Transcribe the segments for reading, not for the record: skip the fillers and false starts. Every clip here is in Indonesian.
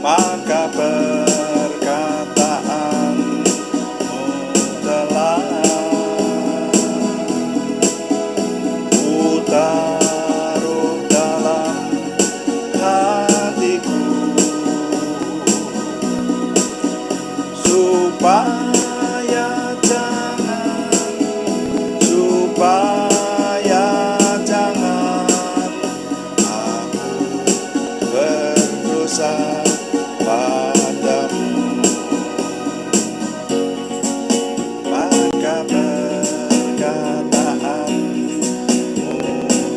maka perkataanmu telah taruh dalam hatiku, supaya jangan aku berdosa padamu. Maka perkataanmu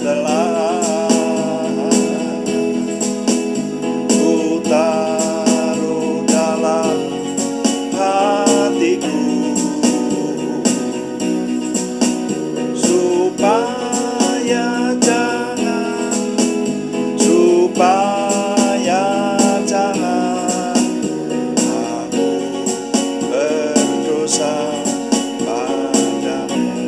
telah ku taruh dalam hatiku, supaya jangan aku berdosa padamu.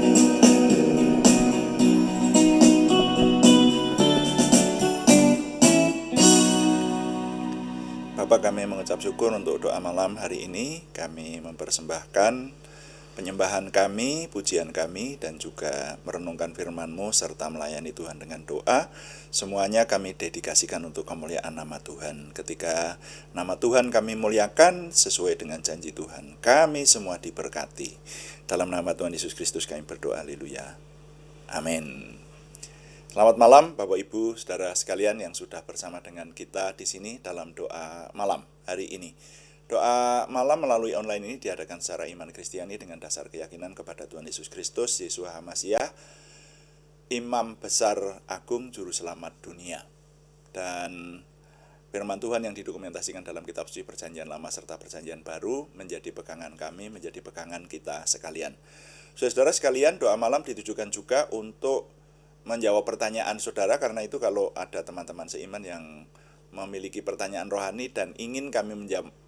Bapak, kami mengucap syukur untuk doa malam hari ini. Kami mempersembahkan penyembahan kami, pujian kami, dan juga merenungkan firman-Mu serta melayani Tuhan dengan doa. Semuanya kami dedikasikan untuk kemuliaan nama Tuhan. Ketika nama Tuhan kami muliakan sesuai dengan janji Tuhan, kami semua diberkati. Dalam nama Tuhan Yesus Kristus kami berdoa, haleluya. Amin. Selamat malam Bapak Ibu Saudara sekalian yang sudah bersama dengan kita di sini dalam doa malam hari ini. Doa malam melalui online ini diadakan secara iman Kristiani dengan dasar keyakinan kepada Tuhan Yesus Kristus, Yeshua HaMasyiah, Imam Besar Agung Juru Selamat dunia. Dan firman Tuhan yang didokumentasikan dalam kitab suci Perjanjian Lama serta Perjanjian Baru menjadi pegangan kami, menjadi pegangan kita sekalian. Saudara sekalian, doa malam ditujukan juga untuk menjawab pertanyaan saudara, karena itu kalau ada teman-teman seiman yang memiliki pertanyaan rohani dan ingin kami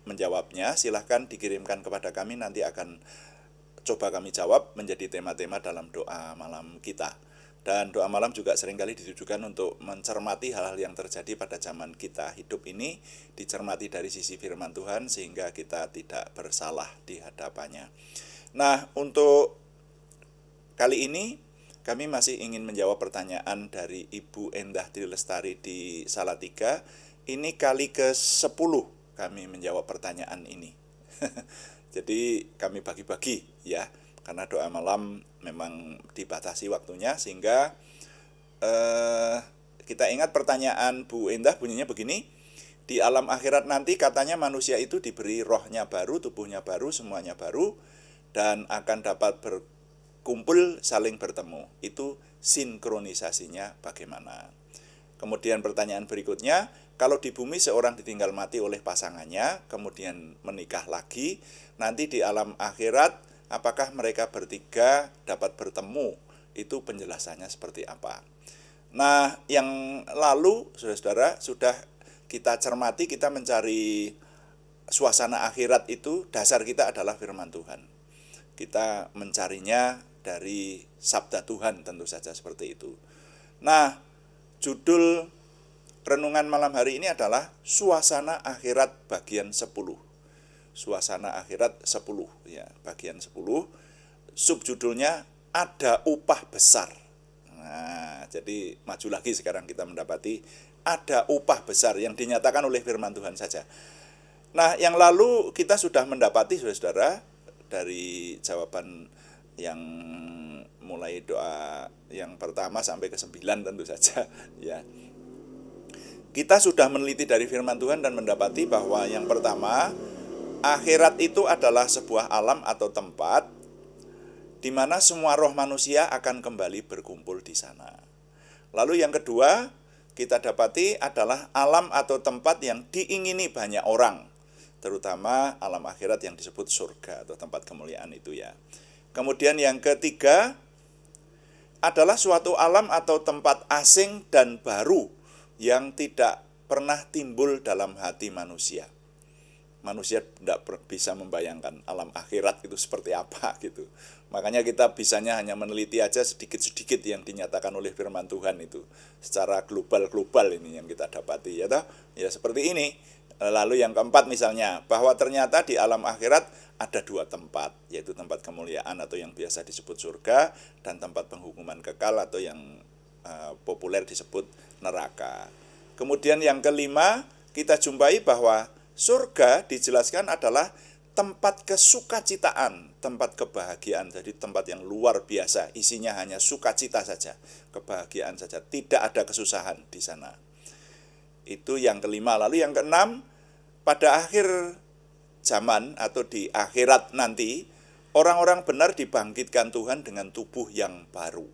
menjawabnya, silahkan dikirimkan kepada kami, nanti akan coba kami jawab menjadi tema-tema dalam doa malam kita. Dan doa malam juga seringkali ditujukan untuk mencermati hal-hal yang terjadi pada zaman kita hidup ini, dicermati dari sisi firman Tuhan sehingga kita tidak bersalah di hadapannya. Nah, untuk kali ini kami masih ingin menjawab pertanyaan dari Ibu Endah Trilestari di Salatiga. Ini kali ke-10 kami menjawab pertanyaan ini. Jadi kami bagi-bagi ya, karena doa malam memang dibatasi waktunya, sehingga kita ingat pertanyaan Bu Endah bunyinya begini. Di alam akhirat nanti katanya manusia itu diberi rohnya baru, tubuhnya baru, semuanya baru, dan akan dapat berkumpul saling bertemu. Itu sinkronisasinya bagaimana? Kemudian pertanyaan berikutnya, kalau di bumi seorang ditinggal mati oleh pasangannya, kemudian menikah lagi, nanti di alam akhirat apakah mereka bertiga dapat bertemu? Itu penjelasannya seperti apa? Nah, yang lalu saudara-saudara sudah kita cermati, kita mencari suasana akhirat itu, dasar kita adalah firman Tuhan. Kita mencarinya dari sabda Tuhan, tentu saja seperti itu. Nah, judul renungan malam hari ini adalah Suasana Akhirat bagian 10. Suasana Akhirat 10 ya, bagian 10. Subjudulnya Ada Upah Besar. Nah, jadi maju lagi sekarang kita mendapati ada upah besar yang dinyatakan oleh firman Tuhan saja. Nah, yang lalu kita sudah mendapati saudara-saudara dari jawaban yang mulai doa yang pertama sampai ke-9 tentu saja ya. Kita sudah meneliti dari firman Tuhan dan mendapati bahwa yang pertama, akhirat itu adalah sebuah alam atau tempat di mana semua roh manusia akan kembali berkumpul di sana. Lalu yang kedua, kita dapati adalah alam atau tempat yang diingini banyak orang, terutama alam akhirat yang disebut surga atau tempat kemuliaan itu ya. Kemudian yang ketiga adalah suatu alam atau tempat asing dan baru yang tidak pernah timbul dalam hati manusia. Manusia tidak bisa membayangkan alam akhirat itu seperti apa gitu. Makanya kita bisanya hanya meneliti aja sedikit-sedikit yang dinyatakan oleh firman Tuhan itu. Secara global-global ini yang kita dapati, ya toh? Ya seperti ini. Lalu yang keempat misalnya, bahwa ternyata di alam akhirat ada dua tempat, yaitu tempat kemuliaan atau yang biasa disebut surga, dan tempat penghukuman kekal atau yang populer disebut neraka. Kemudian yang kelima, kita jumpai bahwa surga dijelaskan adalah tempat kesukacitaan, tempat kebahagiaan. Jadi tempat yang luar biasa, isinya hanya sukacita saja, kebahagiaan saja, tidak ada kesusahan di sana. Itu yang kelima. Lalu yang keenam, pada akhir zaman atau di akhirat nanti, orang-orang benar dibangkitkan Tuhan dengan tubuh yang baru.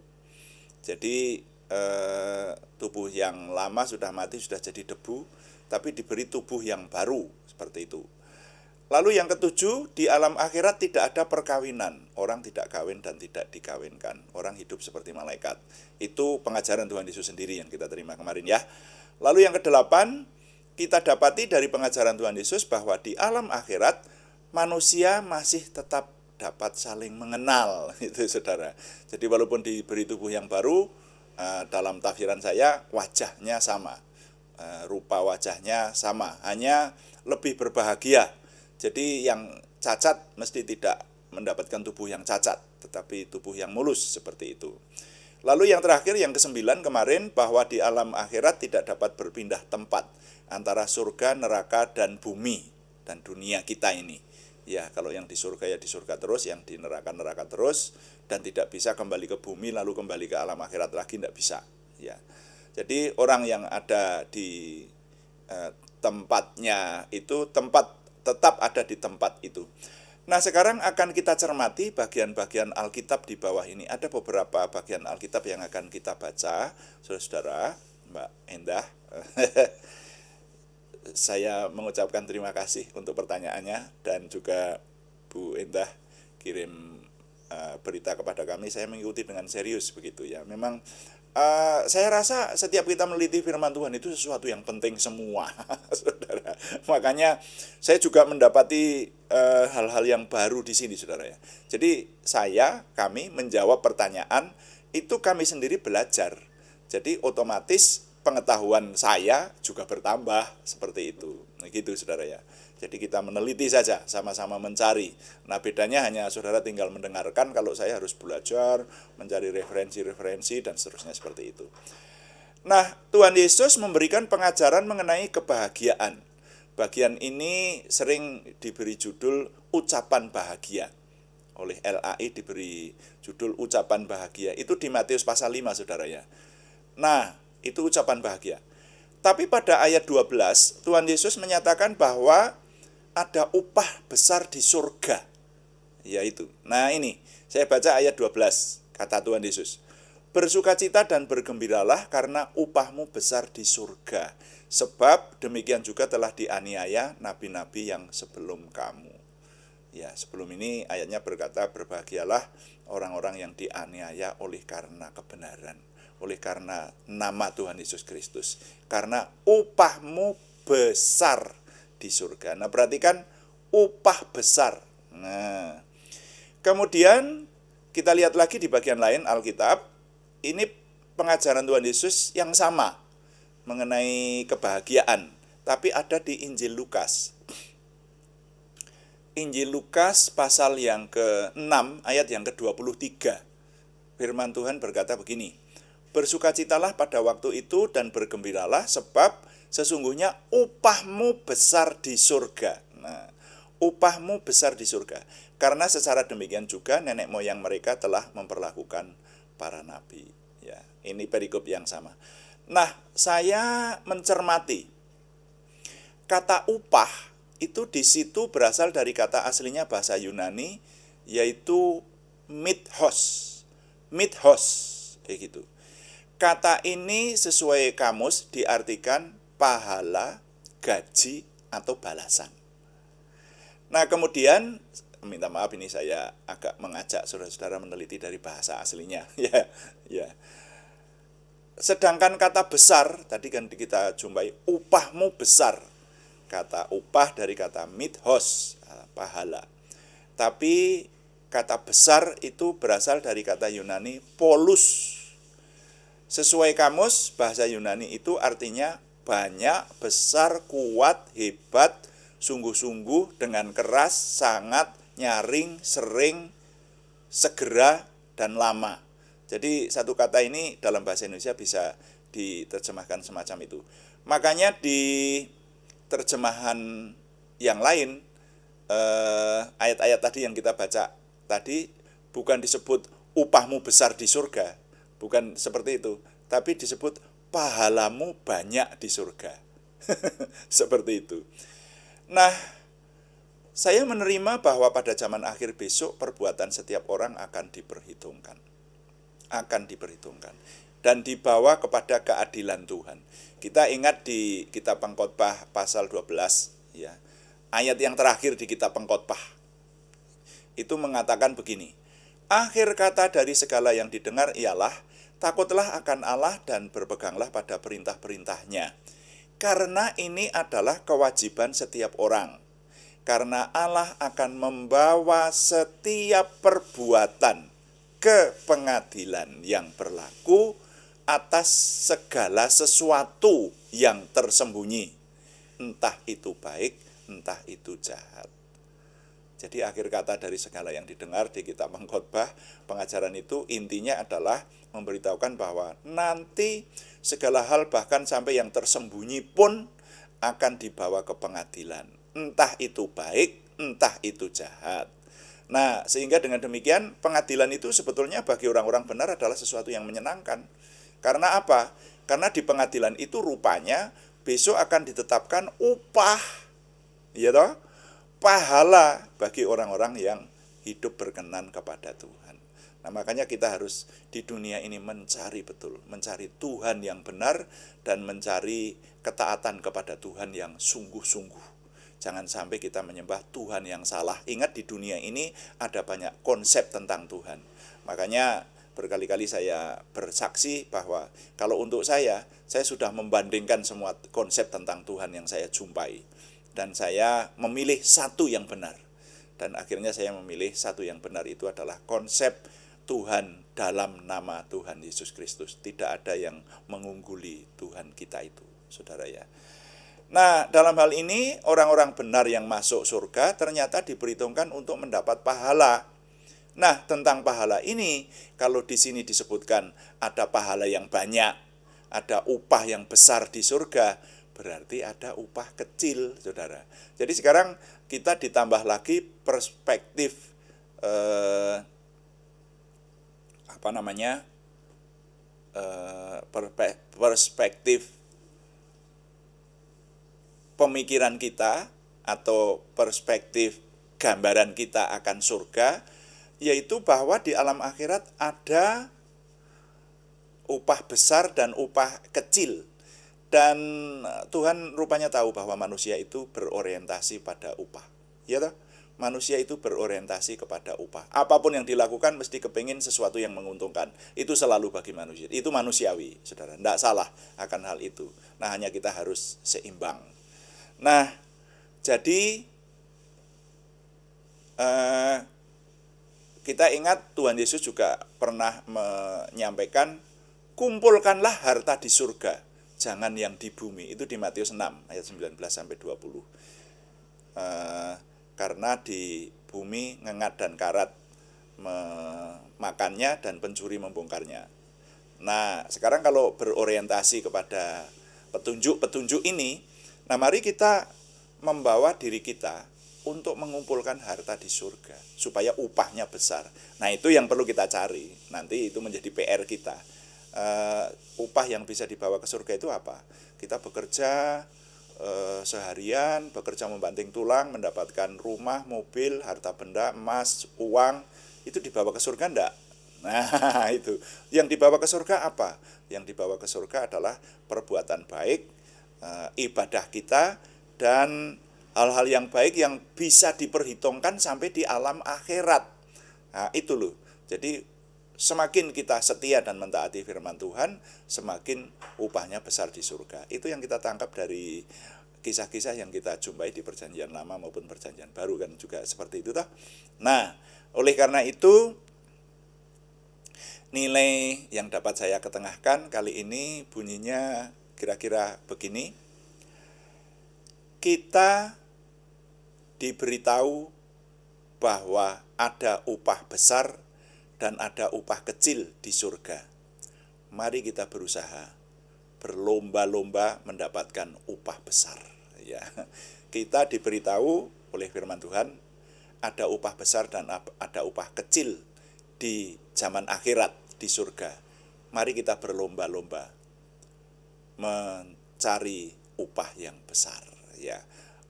Jadi tubuh yang lama sudah mati, sudah jadi debu, tapi diberi tubuh yang baru, seperti itu. Lalu yang ketujuh, di alam akhirat tidak ada perkawinan. Orang tidak kawin dan tidak dikawinkan. Orang hidup seperti malaikat. Itu pengajaran Tuhan Yesus sendiri yang kita terima kemarin ya. Lalu yang kedelapan, kita dapati dari pengajaran Tuhan Yesus bahwa di alam akhirat manusia masih tetap dapat saling mengenal, itu saudara. Jadi walaupun diberi tubuh yang baru, dalam tafsiran saya wajahnya sama, rupa wajahnya sama, hanya lebih berbahagia. Jadi yang cacat mesti tidak mendapatkan tubuh yang cacat, tetapi tubuh yang mulus seperti itu. Lalu yang terakhir, yang kesembilan kemarin, bahwa di alam akhirat tidak dapat berpindah tempat antara surga, neraka, dan bumi, dan dunia kita ini. Ya, kalau yang di surga ya di surga terus, yang di neraka neraka terus, dan tidak bisa kembali ke bumi lalu kembali ke alam akhirat lagi, tidak bisa. Ya, jadi orang yang ada di tempatnya itu tetap ada di tempat itu. Nah, sekarang akan kita cermati bagian-bagian Alkitab di bawah ini. Ada beberapa bagian Alkitab yang akan kita baca, saudara-saudara, Mbak Endah. Saya mengucapkan terima kasih untuk pertanyaannya, dan juga Bu Endah kirim berita kepada kami. Saya mengikuti dengan serius begitu ya. Memang saya rasa setiap kita meneliti firman Tuhan itu sesuatu yang penting semua, saudara. Makanya saya juga mendapati hal-hal yang baru di sini, saudara ya. Jadi kami menjawab pertanyaan itu, kami sendiri belajar. Jadi otomatis pengetahuan saya juga bertambah seperti itu. Nah, gitu saudara ya. Jadi kita meneliti saja, sama-sama mencari. Nah, bedanya hanya saudara tinggal mendengarkan, kalau saya harus belajar, mencari referensi-referensi, dan seterusnya seperti itu. Nah, Tuhan Yesus memberikan pengajaran mengenai kebahagiaan. Bagian ini sering diberi judul ucapan bahagia. Oleh LAI diberi judul ucapan bahagia. Itu di Matius pasal 5, saudara ya. Nah, itu ucapan bahagia. Tapi pada ayat 12, Tuhan Yesus menyatakan bahwa ada upah besar di surga, yaitu. Nah, ini saya baca ayat 12, kata Tuhan Yesus. Bersukacita dan bergembiralah karena upahmu besar di surga, sebab demikian juga telah dianiaya nabi-nabi yang sebelum kamu. Ya, sebelum ini ayatnya berkata, berbahagialah orang-orang yang dianiaya oleh karena kebenaran, oleh karena nama Tuhan Yesus Kristus, karena upahmu besar di surga. Nah, perhatikan upah besar. Nah, kemudian kita lihat lagi di bagian lain Alkitab, ini pengajaran Tuhan Yesus yang sama mengenai kebahagiaan, tapi ada di Injil Lukas. Injil Lukas pasal yang ke-6 ayat yang ke-23. Firman Tuhan berkata begini, bersukacitalah pada waktu itu dan bergembiralah, sebab sesungguhnya upahmu besar di surga. Nah, upahmu besar di surga. Karena secara demikian juga nenek moyang mereka telah memperlakukan para nabi. Ya, ini perikop yang sama. Nah, saya mencermati kata upah itu di situ berasal dari kata aslinya bahasa Yunani, yaitu mithos. Mithos, kayak gitu. Kata ini sesuai kamus diartikan pahala, gaji, atau balasan. Nah, kemudian minta maaf, ini saya agak mengajak saudara-saudara meneliti dari bahasa aslinya. Ya. Sedangkan kata besar, tadi kan kita jumpai upahmu besar. Kata upah dari kata mithos, pahala. Tapi Kata besar itu berasal dari kata Yunani polus. Sesuai kamus, bahasa Yunani itu artinya banyak, besar, kuat, hebat, sungguh-sungguh, dengan keras, sangat, nyaring, sering, segera, dan lama. Jadi satu kata ini dalam bahasa Indonesia bisa diterjemahkan semacam itu. Makanya di terjemahan yang lain, ayat-ayat tadi yang kita baca tadi bukan disebut upahmu besar di surga, bukan seperti itu, tapi disebut pahalamu banyak di surga. Seperti itu. Nah, saya menerima bahwa pada zaman akhir besok perbuatan setiap orang akan diperhitungkan. Akan diperhitungkan dan dibawa kepada keadilan Tuhan. Kita ingat di kitab Pengkhotbah pasal 12 ya. Ayat yang terakhir di kitab Pengkhotbah itu mengatakan begini. Akhir kata dari segala yang didengar ialah takutlah akan Allah dan berpeganglah pada perintah-perintahnya. Karena ini adalah kewajiban setiap orang. Karena Allah akan membawa setiap perbuatan ke pengadilan yang berlaku atas segala sesuatu yang tersembunyi, entah itu baik, entah itu jahat. Jadi akhir kata dari segala yang didengar di kitab Pengkhotbah, pengajaran itu intinya adalah memberitahukan bahwa nanti segala hal bahkan sampai yang tersembunyi pun akan dibawa ke pengadilan. Entah itu baik, entah itu jahat. Nah, sehingga dengan demikian pengadilan itu sebetulnya bagi orang-orang benar adalah sesuatu yang menyenangkan. Karena apa? Karena di pengadilan itu rupanya besok akan ditetapkan upah, ya toh? Pahala bagi orang-orang yang hidup berkenan kepada Tuhan. Nah, makanya kita harus di dunia ini mencari betul, mencari Tuhan yang benar dan mencari ketaatan kepada Tuhan yang sungguh-sungguh. Jangan sampai kita menyembah Tuhan yang salah. Ingat di dunia ini ada banyak konsep tentang Tuhan. Makanya berkali-kali saya bersaksi bahwa kalau untuk saya sudah membandingkan semua konsep tentang Tuhan yang saya jumpai. Dan saya memilih satu yang benar. Dan akhirnya saya memilih satu yang benar itu adalah konsep Tuhan dalam nama Tuhan Yesus Kristus. Tidak ada yang mengungguli Tuhan kita itu, saudara ya. Nah, dalam hal ini orang-orang benar yang masuk surga ternyata diperhitungkan untuk mendapat pahala. Nah, tentang pahala ini, kalau di sini disebutkan ada pahala yang banyak, ada upah yang besar di surga, berarti ada upah kecil, saudara. Jadi sekarang kita ditambah lagi perspektif perspektif pemikiran kita atau perspektif gambaran kita akan surga, yaitu bahwa di alam akhirat ada upah besar dan upah kecil. Dan Tuhan rupanya tahu bahwa manusia itu berorientasi pada upah. Ya toh? Manusia itu berorientasi kepada upah. Apapun yang dilakukan mesti kepingin sesuatu yang menguntungkan. Itu selalu bagi manusia. Itu manusiawi, saudara. Tidak salah akan hal itu. Nah, hanya kita harus seimbang. Nah, jadi kita ingat Tuhan Yesus juga pernah menyampaikan, kumpulkanlah harta di surga, jangan yang di bumi. Itu di Matius 6 ayat 19-20. Karena di bumi ngengat dan karat memakannya dan pencuri membongkarnya. Nah, sekarang kalau berorientasi kepada petunjuk-petunjuk ini, nah mari kita membawa diri kita untuk mengumpulkan harta di surga supaya upahnya besar. Nah, itu yang perlu kita cari. Nanti itu menjadi PR kita. Upah yang bisa dibawa ke surga itu apa? Kita bekerja seharian, bekerja membanting tulang, mendapatkan rumah, mobil, harta benda, emas, uang, itu dibawa ke surga enggak? Nah, itu. Yang dibawa ke surga apa? Yang dibawa ke surga adalah perbuatan baik, ibadah kita, dan hal-hal yang baik yang bisa diperhitungkan sampai di alam akhirat. Nah, itu loh. Jadi semakin kita setia dan mentaati firman Tuhan, semakin upahnya besar di surga. Itu yang kita tangkap dari kisah-kisah yang kita jumpai di perjanjian lama maupun perjanjian baru kan juga seperti itu toh. Nah, oleh karena itu nilai yang dapat saya ketengahkan kali ini bunyinya kira-kira begini. Kita diberitahu bahwa ada upah besar dan ada upah kecil di surga. Mari kita berusaha berlomba-lomba mendapatkan upah besar. Ya, kita diberitahu oleh firman Tuhan ada upah besar dan ada upah kecil di zaman akhirat di surga. Mari kita berlomba-lomba mencari upah yang besar. Ya,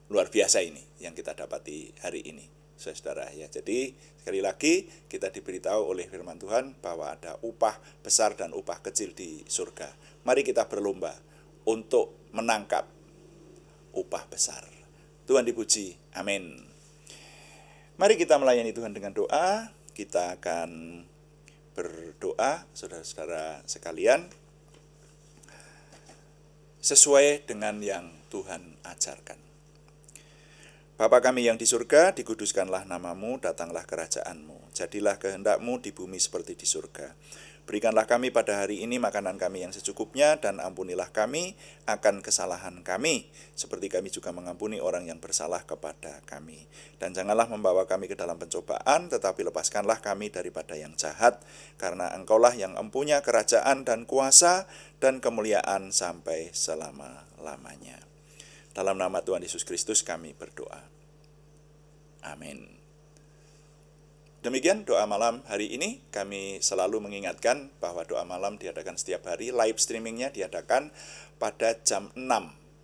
luar biasa ini yang kita dapati hari ini, saudara ya. Jadi sekali lagi kita diberitahu oleh firman Tuhan bahwa ada upah besar dan upah kecil di surga. Mari kita berlomba untuk menangkap upah besar. Tuhan dipuji, amin. Mari kita melayani Tuhan dengan doa. Kita akan berdoa, saudara-saudara sekalian, sesuai dengan yang Tuhan ajarkan. Bapa kami yang di surga, dikuduskanlah namamu, datanglah kerajaanmu. Jadilah kehendakmu di bumi seperti di surga. Berikanlah kami pada hari ini makanan kami yang secukupnya, dan ampunilah kami akan kesalahan kami, seperti kami juga mengampuni orang yang bersalah kepada kami. Dan janganlah membawa kami ke dalam pencobaan, tetapi lepaskanlah kami daripada yang jahat, karena Engkaulah yang empunya kerajaan dan kuasa dan kemuliaan sampai selama-lamanya. Dalam nama Tuhan Yesus Kristus kami berdoa. Amin. Demikian doa malam hari ini. Kami selalu mengingatkan bahwa doa malam diadakan setiap hari. Live streamingnya diadakan pada jam 6,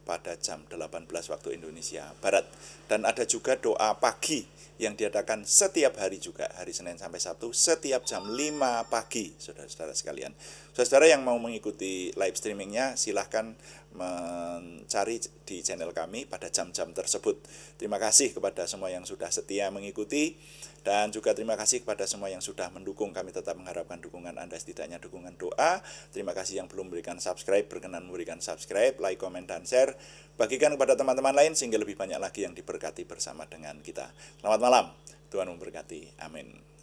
pada jam 18 waktu Indonesia Barat. Dan ada juga doa pagi yang diadakan setiap hari juga, hari Senin sampai Sabtu, setiap jam 5 pagi, saudara-saudara sekalian. Saudara yang mau mengikuti live streamingnya, silahkan mencari di channel kami pada jam-jam tersebut. Terima kasih kepada semua yang sudah setia mengikuti, dan juga terima kasih kepada semua yang sudah mendukung. Kami tetap mengharapkan dukungan Anda, setidaknya dukungan doa. Terima kasih yang belum memberikan subscribe, berkenan memberikan subscribe, like, komen, dan share. Bagikan kepada teman-teman lain sehingga lebih banyak lagi yang diberkati bersama dengan kita. Selamat malam, Tuhan memberkati. Amin.